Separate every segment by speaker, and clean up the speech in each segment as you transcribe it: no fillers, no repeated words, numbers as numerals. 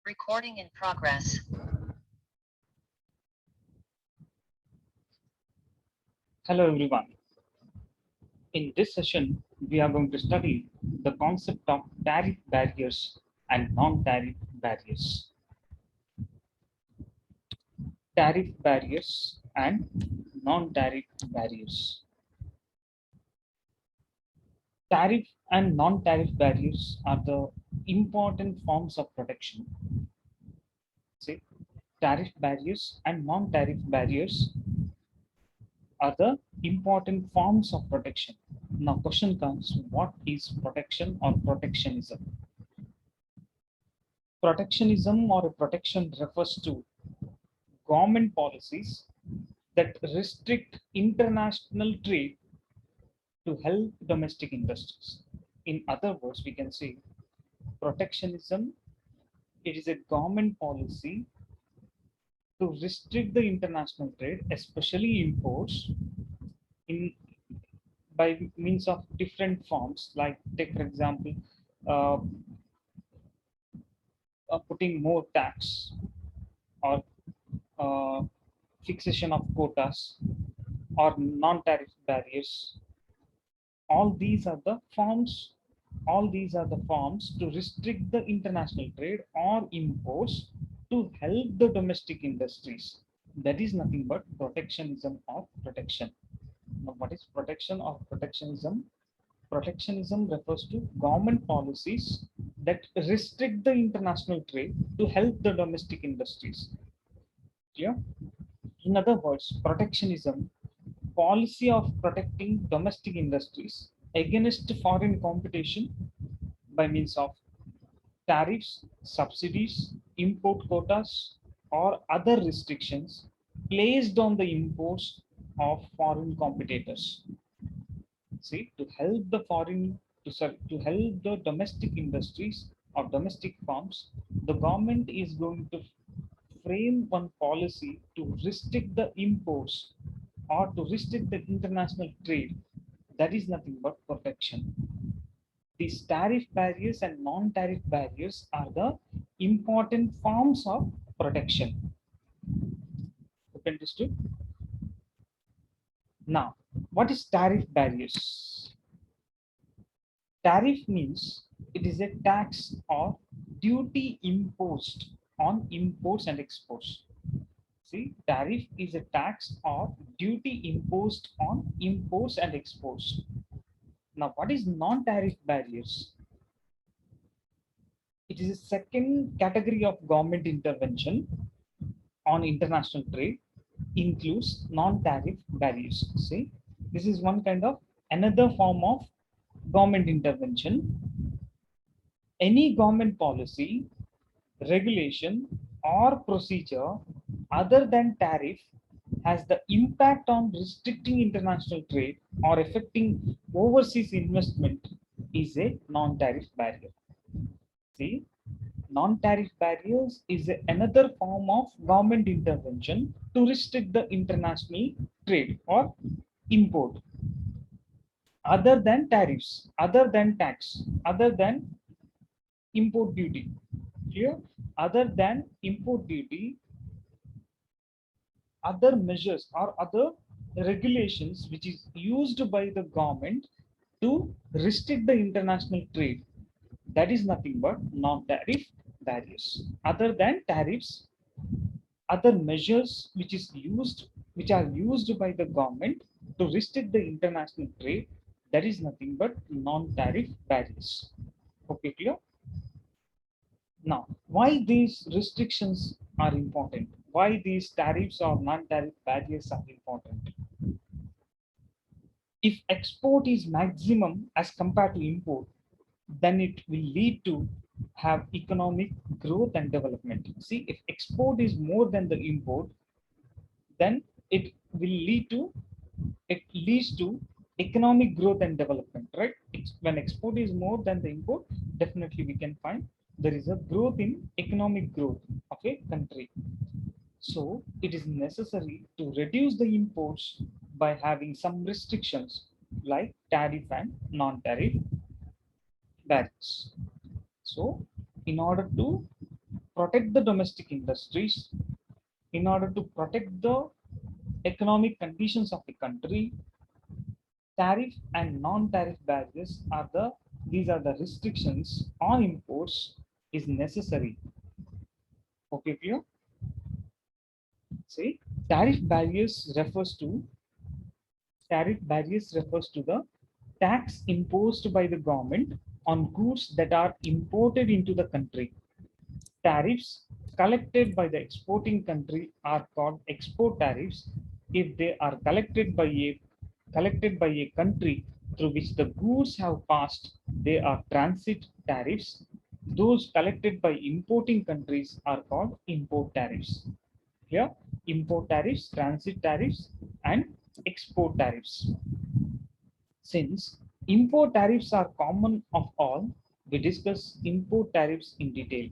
Speaker 1: Recording in progress.
Speaker 2: Hello everyone. In this session, we are going to study the concept of tariff barriers and non-tariff barriers. Tariff barriers and non-tariff barriers. Tariff and non-tariff barriers are the important forms of protection. See, tariff barriers and non-tariff barriers are the important forms of protection. Now, question comes: what is protection or protectionism? Protectionism or a protection refers to government policies that restrict international trade to help domestic industries. In other words, we can say protectionism, it is a government policy to restrict the international trade, especially imports, in by means of different forms. Like take for example, uh, putting more tax or uh, fixation of quotas or non-tariff barriers. All these are the forms to restrict the international trade or imports to help the domestic industries. That is nothing but protectionism or protection. Now, what is protection or protectionism? Protectionism refers to government policies that restrict the international trade to help the domestic industries. Yeah. In other words, protectionism, policy of protecting domestic industries against foreign competition by means of tariffs, subsidies, import quotas, or other restrictions placed on the imports of foreign competitors. See, to help the to help the domestic industries or domestic firms, the government is going to frame one policy to restrict the imports or to restrict the international trade. That is nothing but protection. These tariff barriers and non-tariff barriers are the important forms of protection. Understood? Now, what is tariff barriers? Tariff means it is a tax or duty imposed on imports and exports. See, tariff is a tax or duty imposed on imports and exports. Now, what is non-tariff barriers? It is a second category of government intervention on international trade, includes non-tariff barriers. See, this is one kind of another form of government intervention. Any government policy, regulation, or procedure other than tariff has the impact on restricting international trade or affecting overseas investment is a non-tariff barrier. See, non-tariff barriers is another form of government intervention to restrict the international trade or import other than tariffs, other than tax, other than import duty. Clear? Other than import duty, other measures or other regulations which is used by the government to restrict the international trade, that is nothing but non-tariff barriers. Other than tariffs, other measures which are used by the government to restrict the international trade, that is nothing but non-tariff barriers. Okay, clear? Now, why these restrictions are important? Why these tariffs or non-tariff barriers are important? If export is maximum as compared to import, then it will lead to have economic growth and development. See, if export is more than the import, then it leads to economic growth and development, right? When export is more than the import, definitely we can find there is a growth in economic growth of a country. So it is necessary to reduce the imports by having some restrictions like tariff and non-tariff barriers. So in order to protect the domestic industries, in order to protect the economic conditions of the country, tariff and non-tariff barriers are these are the restrictions on imports is necessary. Okay, clear? See, tariff barriers refers to tariff barriers refers to the tax imposed by the government on goods that are imported into the country. Tariffs collected by the exporting country are called export tariffs if they are collected by a country through which the goods have passed. They are transit tariffs. Those collected by importing countries are called import tariffs. Here, import tariffs, transit tariffs, and export tariffs. Since import tariffs are common of all, we discuss import tariffs in detail.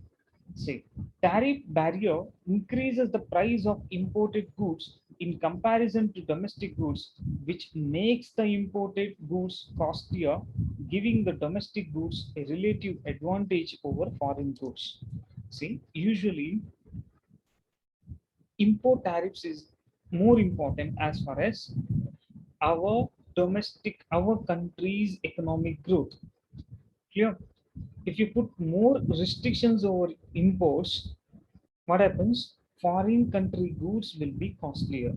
Speaker 2: See, tariff barrier increases the price of imported goods in comparison to domestic goods, which makes the imported goods costlier, giving the domestic goods a relative advantage over foreign goods. See, usually import tariffs is more important as far as our country's economic growth. Clear? If you put more restrictions over imports, what happens? Foreign country goods will be costlier.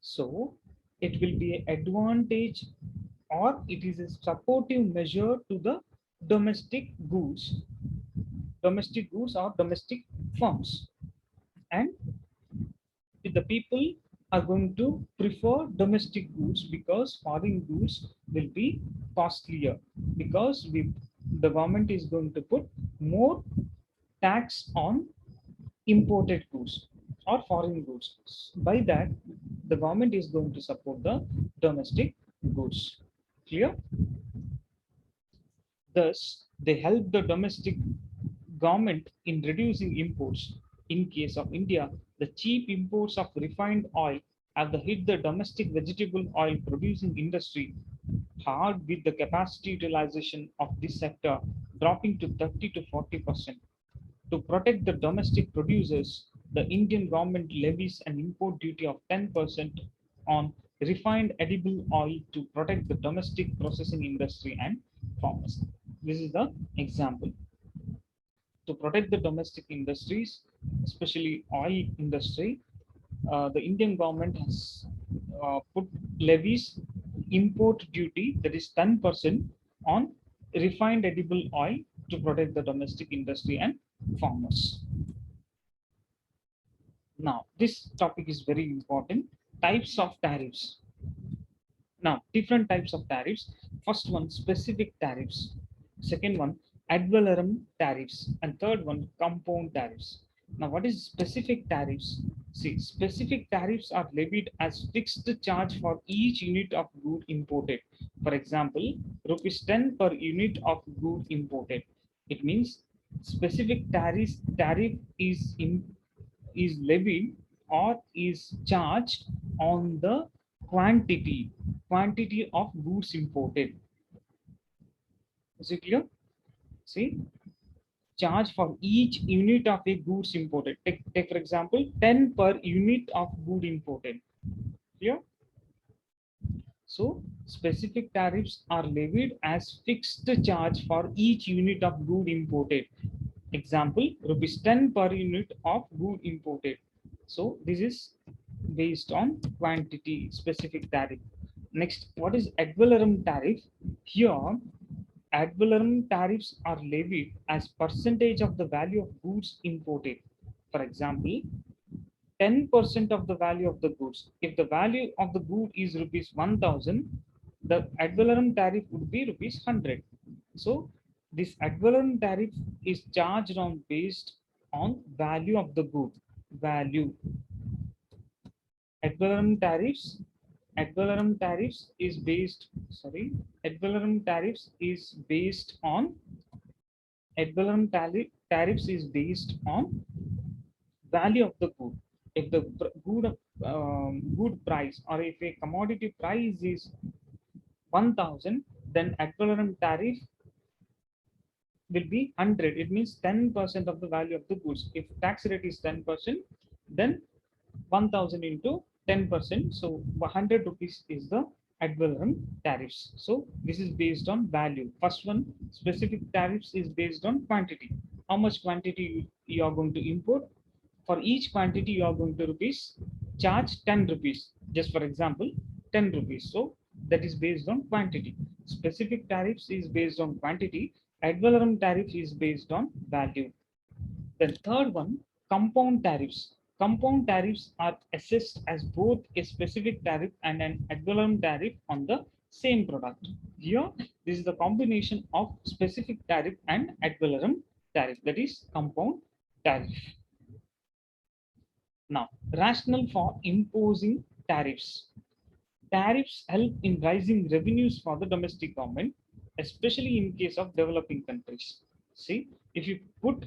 Speaker 2: So it will be an advantage, or it is a supportive measure to the domestic goods, or domestic firms. And the people are going to prefer domestic goods because foreign goods will be costlier, because the government is going to put more tax on imported goods or foreign goods. By that, the government is going to support the domestic goods. Clear? Thus, they help the domestic government in reducing imports. In case of India, the cheap imports of refined oil have hit the domestic vegetable oil producing industry hard, with the capacity utilization of this sector dropping to 30 to 40%. To protect the domestic producers, the Indian government levies an import duty of 10% on refined edible oil to protect the domestic processing industry and farmers. This is the example. To protect the domestic industries, especially oil industry, the Indian government has put levies import duty, that is 10% on refined edible oil, to protect the domestic industry and farmers. Now, this topic is very important. Types of tariffs. Now, different types of tariffs. First one, specific tariffs. Second one, ad valorem tariffs. And third one, compound tariffs. Now, what is specific tariffs? See, specific tariffs are levied as fixed charge for each unit of good imported. For example, rupees 10 per unit of good imported. It means specific tariff is levied or is charged on the quantity of goods imported. Is it clear? See, charge for each unit of a goods imported. Take for example, 10 per unit of good imported. Clear? So specific tariffs are levied as fixed charge for each unit of good imported. Example, rupees 10 per unit of good imported. So this is based on quantity, specific tariff. Next, what is ad valorem tariff? Here, ad valorem tariffs are levied as percentage of the value of goods imported. For example, 10% of the value of the goods. If the value of the good is rupees 1000, the ad valorem tariff would be rupees 100. So this ad valorem tariff is charged on based on value of the good. Value. Ad valorem tariffs is based, sorry, ad valorem tariffs is based on tariffs is based on value of the good. If the good price, or if a commodity price is 1000, then ad valorem tariff will be 100. It means 10% of the value of the goods. If tax rate is 10%, then 1000 into 10%. So 100 rupees is the ad valorem tariffs. So this is based on value. First one, specific tariffs, is based on quantity. How much quantity you are going to import? For each quantity you are going to charge 10 rupees. Just for example, 10 rupees. So that is based on quantity. Specific tariffs is based on quantity. Ad valorem tariff is based on value. The third one, compound tariffs. Compound tariffs are assessed as both a specific tariff and an ad valorem tariff on the same product. Here, this is the combination of specific tariff and ad valorem tariff, that is compound tariff. Now, rationale for imposing tariffs. Tariffs help in raising revenues for the domestic government, especially in case of developing countries. See, if you put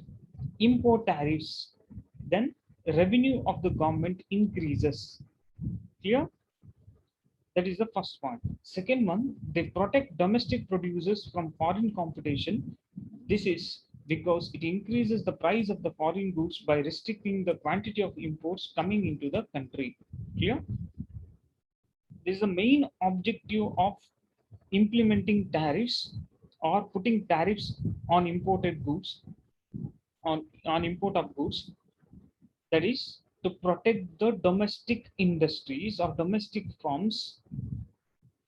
Speaker 2: import tariffs, then revenue of the government increases. Clear? That is the first point. Second one, they protect domestic producers from foreign competition. This is because it increases the price of the foreign goods by restricting the quantity of imports coming into the country. Clear? This is the main objective of implementing tariffs or putting tariffs on imported goods, on import of goods, that is to protect the domestic industries or domestic firms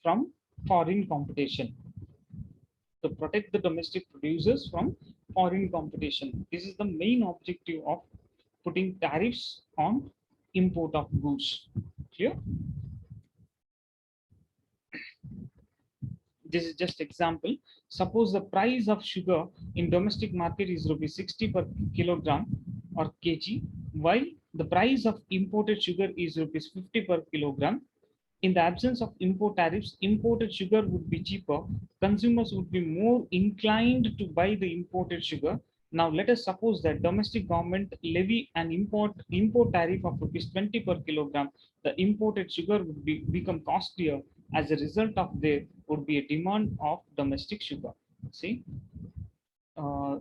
Speaker 2: from foreign competition, to protect the domestic producers from foreign competition. This is the main objective of putting tariffs on import of goods. Clear? This is just example. Suppose the price of sugar in domestic market is rupees 60 per kilogram or kg, while the price of imported sugar is rupees 50 per kilogram. In the absence of import tariffs, imported sugar would be cheaper. Consumers would be more inclined to buy the imported sugar. Now let us suppose that domestic government levy an import tariff of rupees 20 per kilogram. The imported sugar would become costlier. As a result of there would be a demand of domestic sugar. See,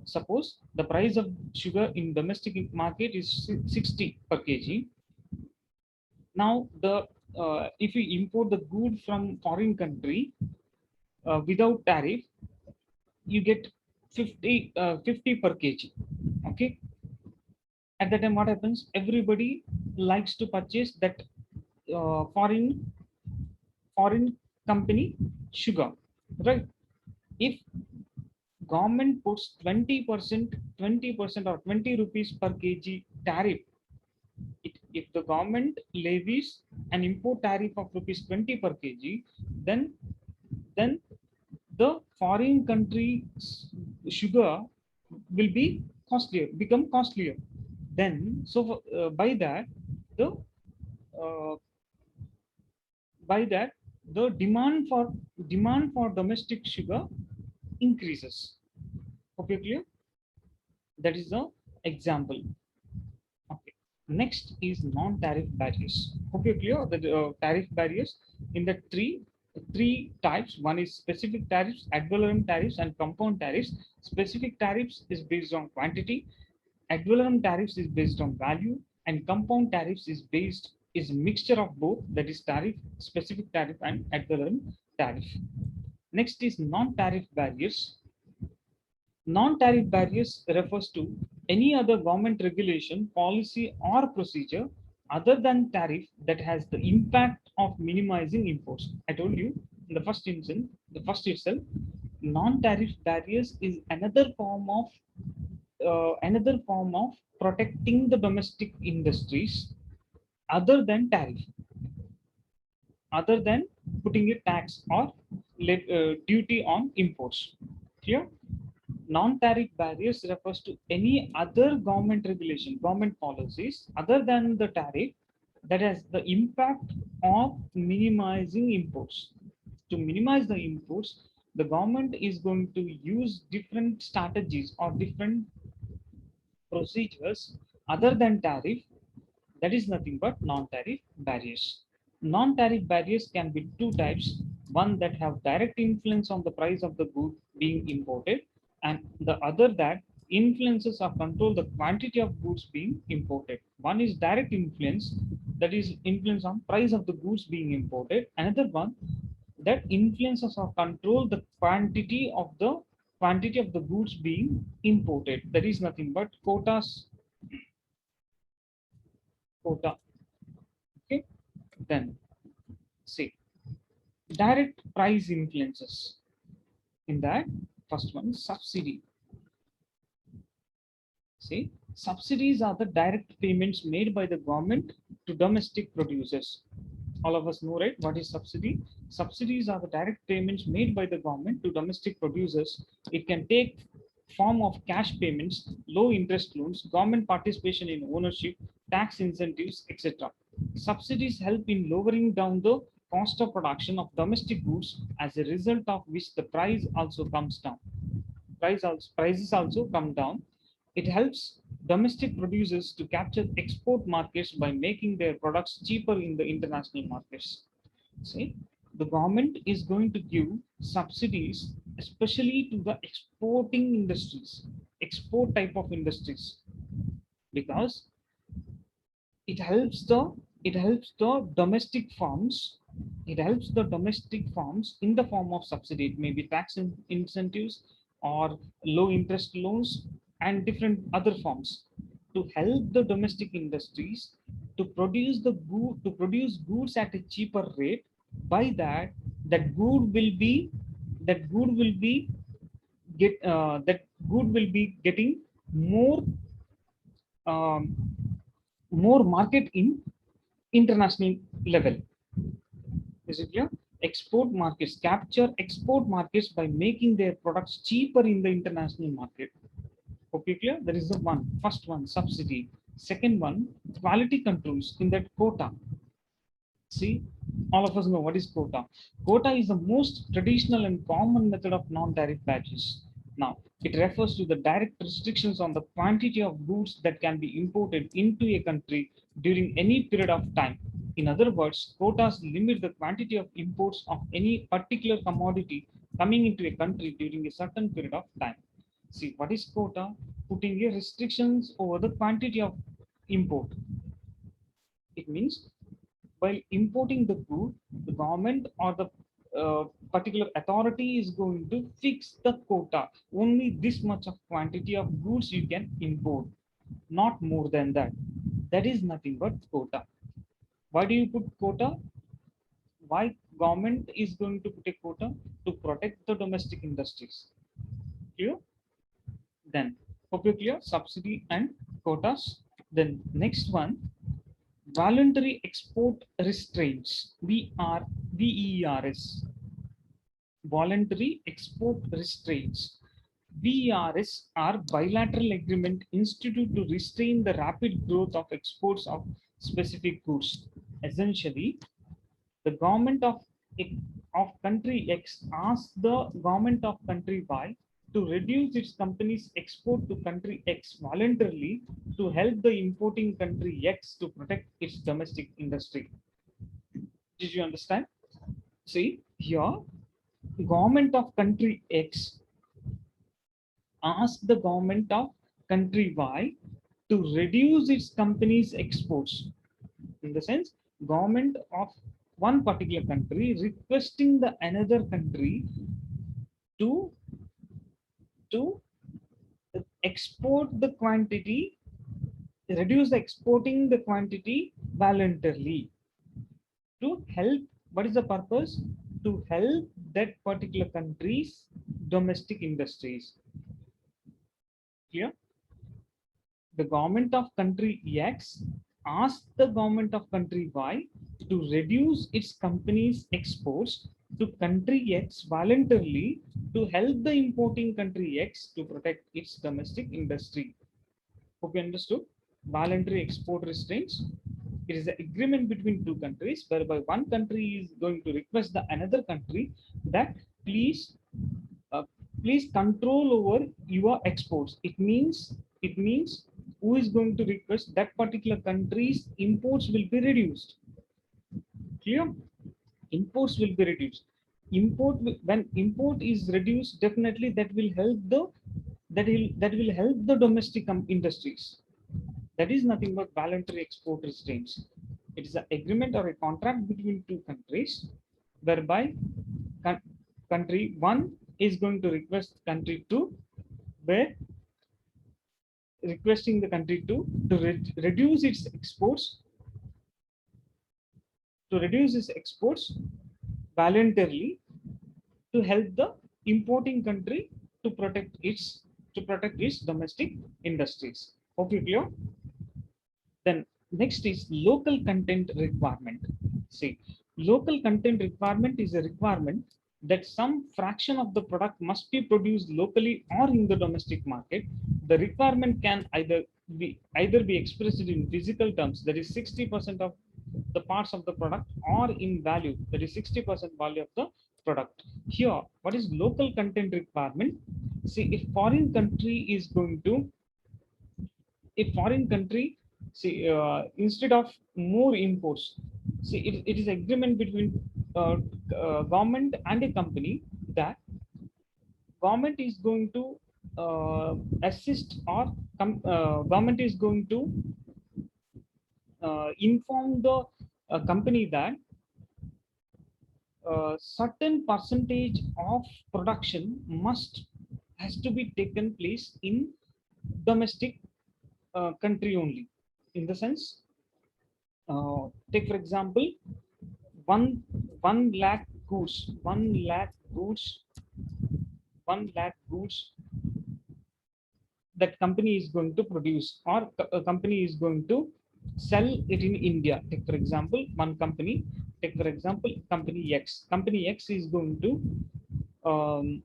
Speaker 2: suppose the price of sugar in domestic market is 60 per kg. Now if you import the good from foreign country without tariff, you get 50 per kg. Okay. At that time, what happens? Everybody likes to purchase that foreign company sugar, right? If government puts 20% or 20 rupees per kg tariff, if the government levies an import tariff of rupees 20 per kg, then the foreign country sugar will be become costlier. Then by that the uh, by that the demand for domestic sugar increases. Hope you're clear. That is the example. Okay. Next is non-tariff barriers. Hope you're clear. The tariff barriers in the three types. One is specific tariffs, ad valorem tariffs, and compound tariffs. Specific tariffs is based on quantity. Ad valorem tariffs is based on value, and compound tariffs is a mixture of both. That is tariff, specific tariff, and ad valorem tariff. Next is non-tariff barriers. Non-tariff barriers refers to any other government regulation, policy, or procedure other than tariff that has the impact of minimizing imports. I told you in the first instance, the first itself, non-tariff barriers is another form of protecting the domestic industries other than tariff, other than putting a tax or duty on imports. Clear? Non-tariff barriers refers to any other government regulation, government policies other than the tariff that has the impact of minimizing imports. To minimize the imports, the government is going to use different strategies or different procedures other than tariff. That is nothing but non-tariff barriers. Non-tariff barriers can be two types. One that have direct influence on the price of the good being imported, and the other that influences or control the quantity of goods being imported. One is direct influence, that is influence on price of the goods being imported. Another one that influences or control the quantity of the goods being imported. That is nothing but quota. Okay, then see direct price influences. In that, first one subsidy. See, subsidies are the direct payments made by the government to domestic producers. All of us know, right? What is subsidy? Subsidies are the direct payments made by the government to domestic producers. It can take form of cash payments, low interest loans, government participation in ownership, tax incentives, etc. Subsidies help in lowering down the cost of production of domestic goods, as a result of which the price also comes down. Prices also come down. It helps domestic producers to capture export markets by making their products cheaper in the international markets. See, the government is going to give subsidies, especially to the exporting industries, export type of industries, because it helps the domestic farms. It helps the domestic farms in the form of subsidy. It may be tax incentives or low interest loans and different other forms to help the domestic industries to produce goods at a cheaper rate. By that, that good will be that good will be getting more um, more market in international level. Is it clear? Export markets capture export markets by making their products cheaper in the international market. Okay, clear? That is the one. First one, subsidy. Second one, quality controls in that quota. See, all of us know what is quota. Quota is the most traditional and common method of non-tariff badges. Now, it refers to the direct restrictions on the quantity of goods that can be imported into a country during any period of time. In other words, quotas limit the quantity of imports of any particular commodity coming into a country during a certain period of time. See, what is quota? Putting a restrictions over the quantity of import. It means while importing the good, the government or the particular authority is going to fix the quota. Only this much of quantity of goods you can import, not more than that. That is nothing but quota. Why do you put quota? Why government is going to put a quota? To protect the domestic industries. Clear? Then, hope you clear subsidy and quotas. Then next one, voluntary export restraints, VERS. Voluntary export restraints, VERS, are bilateral agreement instituted to restrain the rapid growth of exports of specific goods. Essentially, the government of country X asks the government of country Y to reduce its company's export to country X voluntarily to help the importing country X to protect its domestic industry. Did you understand? See, here, government of country X asks the government of country Y to reduce its company's exports. In the sense, government of one particular country requesting the another country to to export the quantity, reduce the exporting the quantity voluntarily to help. What is the purpose? To help that particular country's domestic industries. Clear? The government of country X asked the government of country Y to reduce its company's exports to country X voluntarily to help the importing country X to protect its domestic industry. Hope you understood. Voluntary export restraints. It is an agreement between two countries whereby one country is going to request the another country that please uh, please control over your exports. It means who is going to request that particular country's imports will be reduced. Clear? Imports will be reduced. when import is reduced, definitely that will help the that will help the domestic industries. That is nothing but voluntary export restraints. It is an agreement or a contract between two countries whereby con- country one is going to request country two, where requesting the country to reduce its exports, to reduce its exports voluntarily, to help the importing country to protect its domestic industries. Hope you clear. Then next is local content requirement. See, local content requirement is a requirement that some fraction of the product must be produced locally or in the domestic market. The requirement can either be expressed in physical terms, that is 60% of the parts of the product, or in value, that is 60% value of the product. Here, what is local content requirement? See, if foreign country is going to a foreign country, see, instead of more imports, see, it is agreement between uh, government and a company, that government is going to assist, or government is going to inform the company that certain percentage of production must has to be taken place in domestic country only. In the sense, take for example, one 1 lakh goods, 1 lakh goods that company is going to produce, or a company is going to sell it in India. Take for example, one company, take for example, company X is going to um,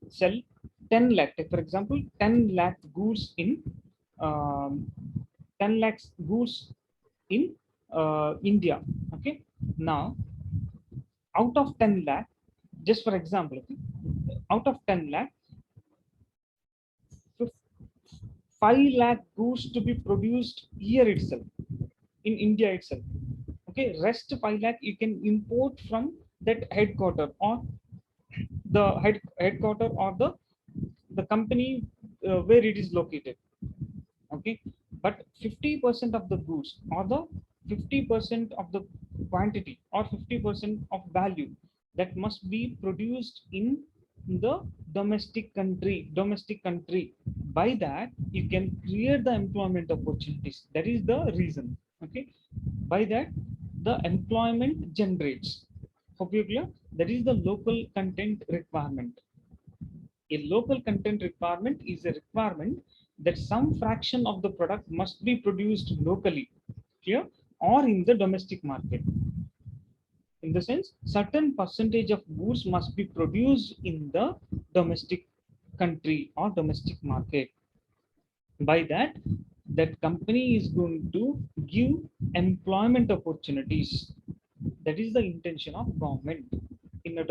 Speaker 2: sell 10 lakh, take for example, 10 lakh goods in um, 10 lakhs goods in India. Okay, now out of 10 lakh, just for example, okay, out of 10 lakh, 5 lakh goods to be produced here itself, in India itself. Okay, rest 5 lakh you can import from that headquarter, or the headquarter, or the company where it is located. Okay, but 50% of the goods, or the 50% of the quantity, or 50% of value, that must be produced in the domestic country. By that you can create the employment opportunities. That is the reason. Okay, by that the employment generates. Hope you clear. That is the local content requirement. A local content requirement is a requirement that some fraction of the product must be produced locally here, or in the domestic market. In the sense, certain percentage of goods must be produced in the domestic country or domestic market. By that, that company is going to give employment opportunities. That is the intention of government. In a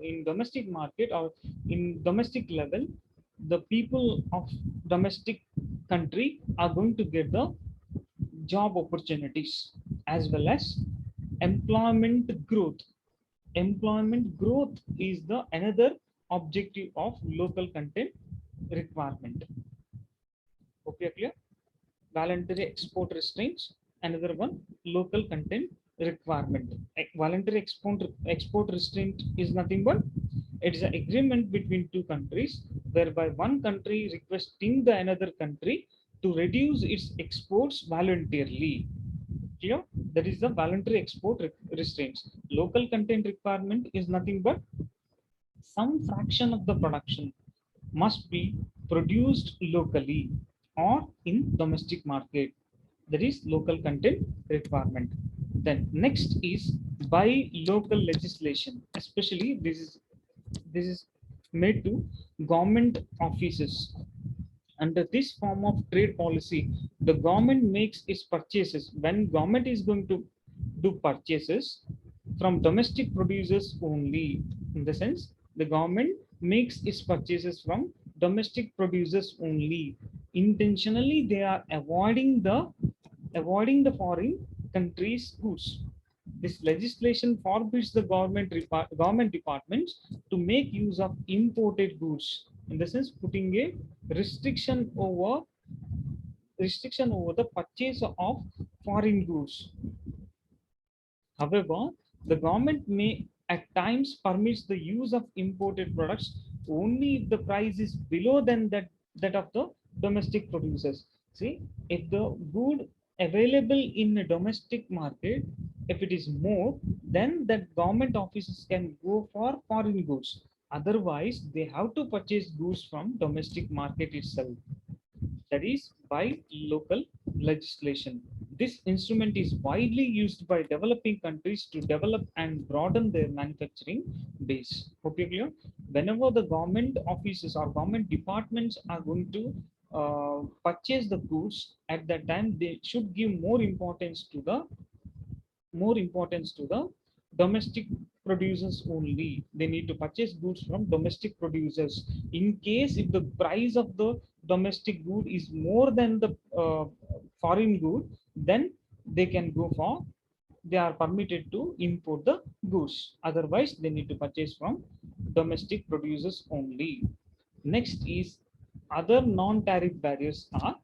Speaker 2: in domestic market, or in domestic level, the people of domestic country are going to get the job opportunities, as well as employment growth. Employment growth is the another objective of local content requirement. Okay, clear. Voluntary export restraints, another one, local content requirement. Voluntary export restraint is nothing but it is an agreement between two countries, whereby one country requesting the another country to reduce its exports voluntarily. You know, that is the voluntary export restraints. Local content requirement is nothing but some fraction of the production must be produced locally or in domestic market. That is local content requirement. Then next is by local legislation. Especially this is made to government offices. Under this form of trade policy, the government makes its purchases. When government is going to do purchases from domestic producers only, in the sense, the government makes its purchases from domestic producers only. Intentionally they are avoiding the foreign countries goods. This legislation forbids the government departments to make use of imported goods, in the sense putting a restriction over the purchase of foreign goods. However, the government may at times permits the use of imported products only if the price is below than that of the domestic producers. See, if the good available in a domestic market, if it is more, then that government offices can go for foreign goods. Otherwise, they have to purchase goods from domestic market itself, that is by local legislation. This instrument is widely used by developing countries to develop and broaden their manufacturing base. Hope you're clear. Whenever the government offices or government departments are going to purchase the goods, at that time they should give more importance to the domestic producers only. They need to purchase goods from domestic producers. In case if the price of the domestic good is more than the foreign good, then they can go for, they are permitted to import the goods. Otherwise, they need to purchase from domestic producers only. Next is other non-tariff barriers are,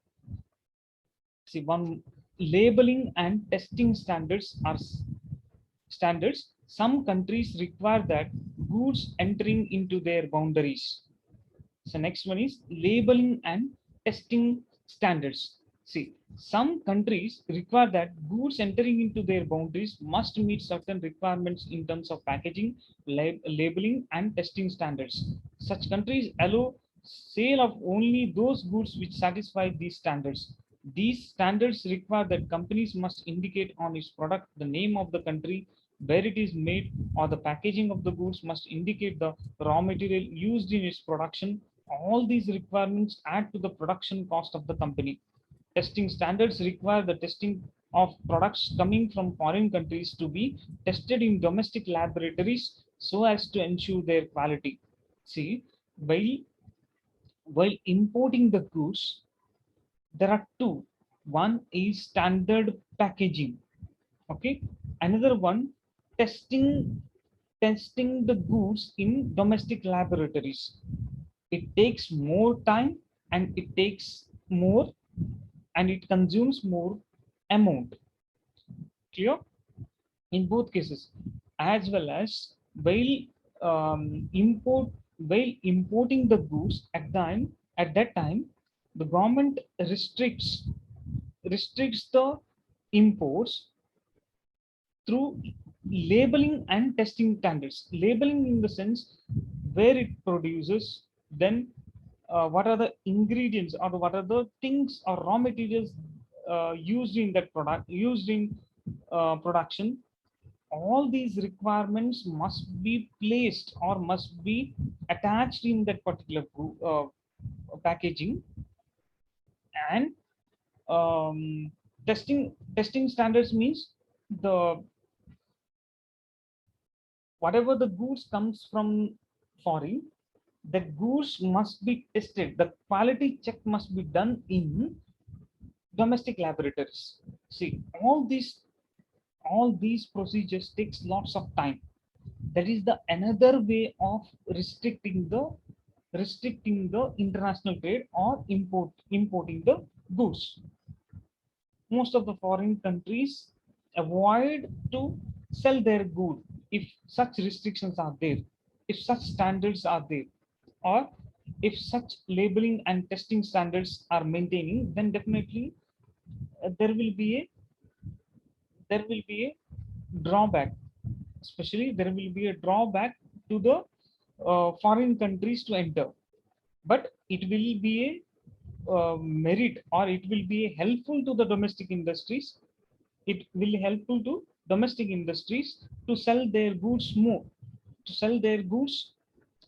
Speaker 2: see, one, labeling and testing standards. Some countries require that goods entering into their boundaries. So next one is labeling and testing standards. See, some countries require that goods entering into their boundaries must meet certain requirements in terms of packaging, labeling, and testing standards. Such countries allow sale of only those goods which satisfy these standards. These standards require that companies must indicate on its product the name of the country where it is made, or the packaging of the goods must indicate the raw material used in its production. All these requirements add to the production cost of the company. Testing standards require the testing of products coming from foreign countries to be tested in domestic laboratories so as to ensure their quality. See, while importing the goods, there are two. One is standard packaging. Okay. Another one, testing testing the goods in domestic laboratories. It takes more time, and it takes more, and it consumes more amount. Clear? In both cases, as well as while importing the goods, at that time the government restricts the imports through labeling and testing standards. Labeling in the sense where it produces, then what are the ingredients or what are the things or raw materials used in that product, used in production. All these requirements must be placed or must be attached in that particular packaging. And testing standards means the whatever the goods comes from foreign, that goods must be tested. The quality check must be done in domestic laboratories. See, all these procedures takes lots of time. That is the another way of restricting the international trade or importing the goods. Most of the foreign countries avoid to sell their good if such restrictions are there, if such standards are there, or if such labeling and testing standards are maintaining, then definitely there will be a drawback. Especially there will be a drawback to the foreign countries to enter, but it will be a merit, or it will be helpful to the domestic industries. It will helpful to domestic industries to sell their goods more, to sell their goods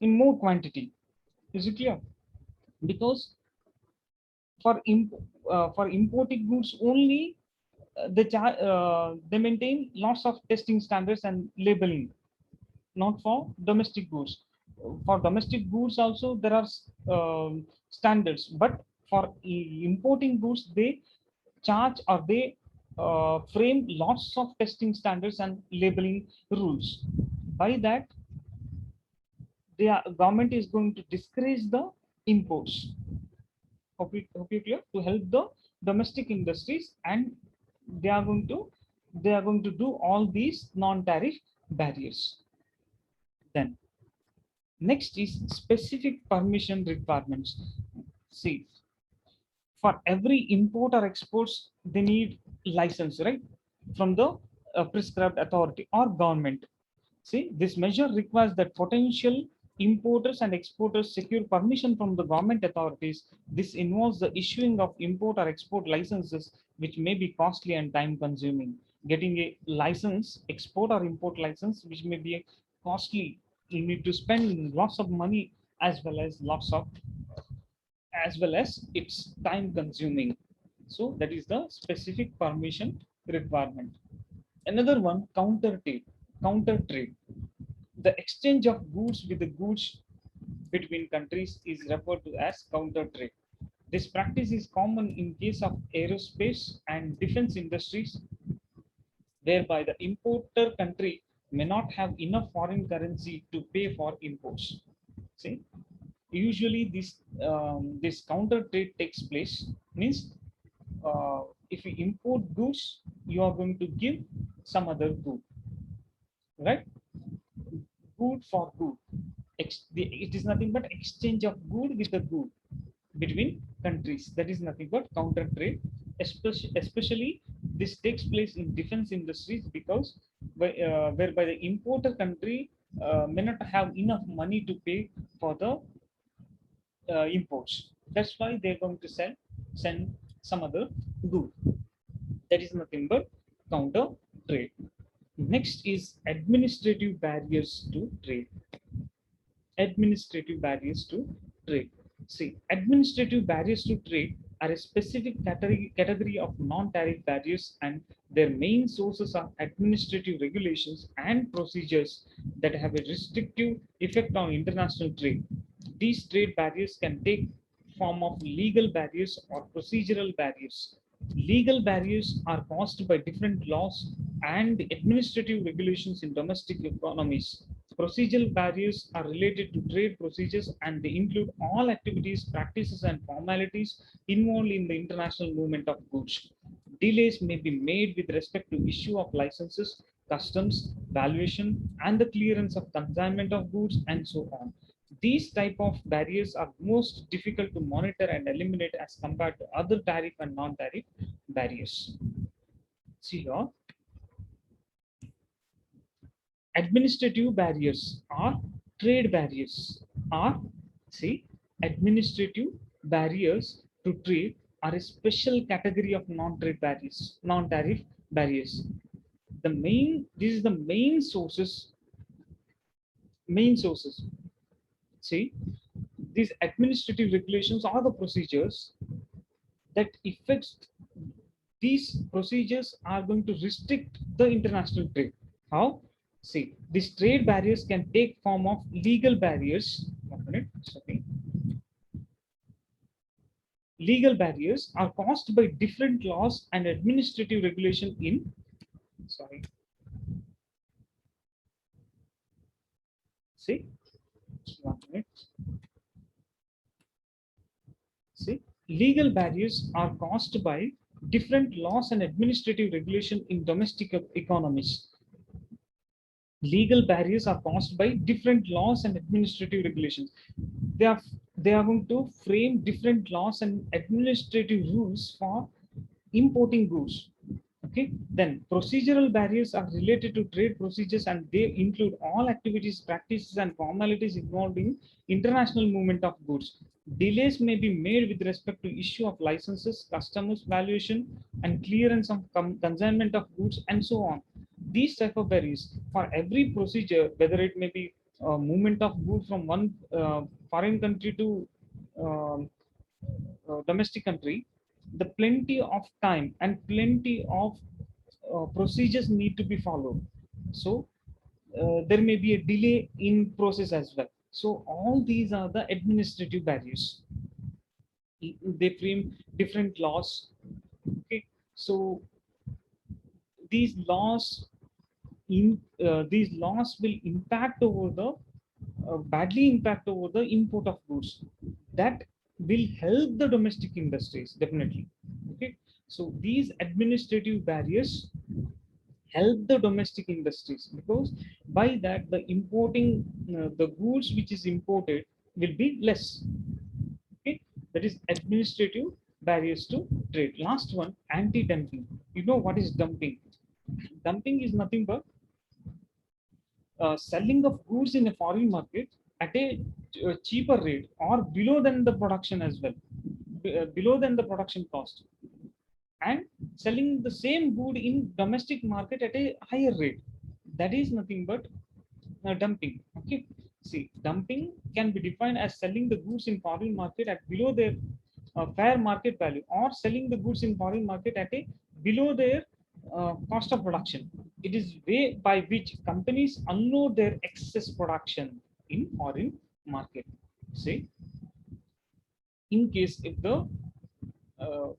Speaker 2: in more quantity. Is it clear? Because for imported goods only, they maintain lots of testing standards and labeling, not for domestic goods. For domestic goods also there are standards, but for importing goods they charge, or they frame lots of testing standards and labeling rules. By that, the government is going to discourage the imports. Hope you clear, to help the domestic industries, and they are going to do all these non-tariff barriers. Then next is specific permission requirements. See, for every import or exports, they need license, right, from the prescribed authority or government. See, this measure requires that potential importers and exporters secure permission from the government authorities. This involves the issuing of import or export licenses, which may be costly and time consuming. Getting a license, export or import license, which may be costly. You need to spend lots of money, as well as it's time consuming. So that is the specific permission requirement. Another one, counter trade. The exchange of goods with the goods between countries is referred to as counter trade. This practice is common in case of aerospace and defense industries, whereby the importer country may not have enough foreign currency to pay for imports. See, usually this counter trade takes place, means if you import goods, you are going to give some other good, right? Good for good. It is nothing but exchange of good with the good between countries. That is nothing but counter trade. Especially this takes place in defense industries, because whereby the importer country may not have enough money to pay for the imports. That's why they're going to send some other good. That is nothing but counter trade. Next is administrative barriers to trade. Administrative barriers to trade. See, administrative barriers to trade are a specific category of non-tariff barriers, and their main sources are administrative regulations and procedures that have a restrictive effect on international trade. These trade barriers can take form of legal barriers or procedural barriers. Legal barriers are caused by different laws and administrative regulations in domestic economies. Procedural barriers are related to trade procedures, and they include all activities, practices, and formalities involved in the international movement of goods. Delays may be made with respect to issue of licenses, customs, valuation, and the clearance of consignment of goods, and so on. These type of barriers are most difficult to monitor and eliminate as compared to other tariff and non-tariff barriers. See here, administrative barriers or trade barriers are, see, administrative barriers to trade are a special category of non-trade barriers, non-tariff barriers. This is the main sources. See, these administrative regulations are the procedures that affects, these procedures are going to restrict the international trade. How? See, these trade barriers can take form of legal barriers. 1 minute, sorry. Legal barriers are caused by different laws and administrative regulation in, sorry. See, 1 minute. See, legal barriers are caused by different laws and administrative regulation in domestic economies. Legal barriers are caused by different laws and administrative regulations. They are going to frame different laws and administrative rules for importing goods. Okay, then procedural barriers are related to trade procedures, and they include all activities, practices, and formalities involved in international movement of goods. Delays may be made with respect to issue of licenses, customs valuation, and clearance of consignment of goods, and so on. These type of barriers for every procedure, whether it may be movement of goods from one foreign country to um, domestic country, the plenty of time and plenty of procedures need to be followed. So there may be a delay in process as well. So all these are the administrative barriers. They frame different laws. Okay, so these laws these laws will impact over the badly impact over the import of goods. That will help the domestic industries definitely. Okay, so these administrative barriers help the domestic industries, because by that the importing the goods which is imported will be less. Okay, that is administrative barriers to trade. Last one, anti-dumping. You know what is dumping? Dumping is nothing but selling of goods in a foreign market at a cheaper rate or below than the production as well, below than the production cost, and selling the same good in domestic market at a higher rate. That is nothing but dumping. Okay, see, dumping can be defined as selling the goods in foreign market at below their fair market value, or selling the goods in foreign market at a below their cost of production. It is way by which companies unload their excess production in foreign market. Say, in case if the uh,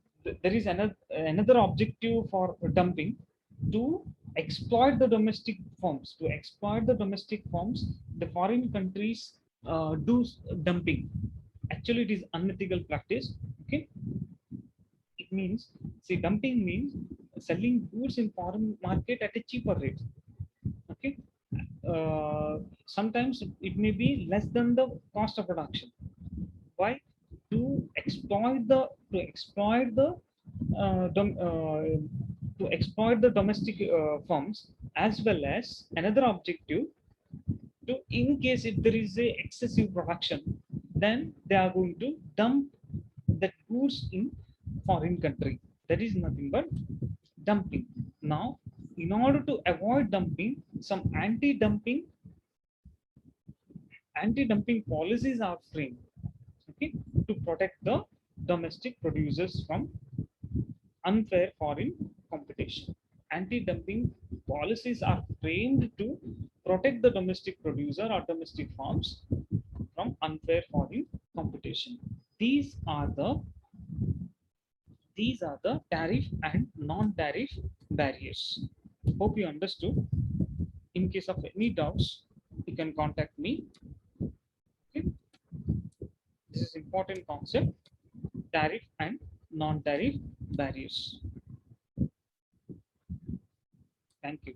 Speaker 2: there is another objective for dumping, to exploit the domestic firms, the foreign countries do dumping. Actually it is unethical practice. Okay, it means, see, dumping means selling goods in foreign market at a cheaper rate. Okay, uh, sometimes it may be less than the cost of production. Why? To exploit the to exploit the uh, dom- uh, to exploit the domestic firms, as well as another objective, to, in case if there is a excessive production, then they are going to dump that goods in foreign country. That is nothing but dumping. Now, in order to avoid dumping, some anti-dumping policies are framed, okay, to protect the domestic producers from unfair foreign competition. Anti-dumping policies are framed to protect the domestic producer or domestic farms from unfair foreign competition. These are the these are the tariff and non-tariff barriers. Hope you understood. In case of any doubts, you can contact me. Okay? This is important concept: tariff and non-tariff barriers. Thank you.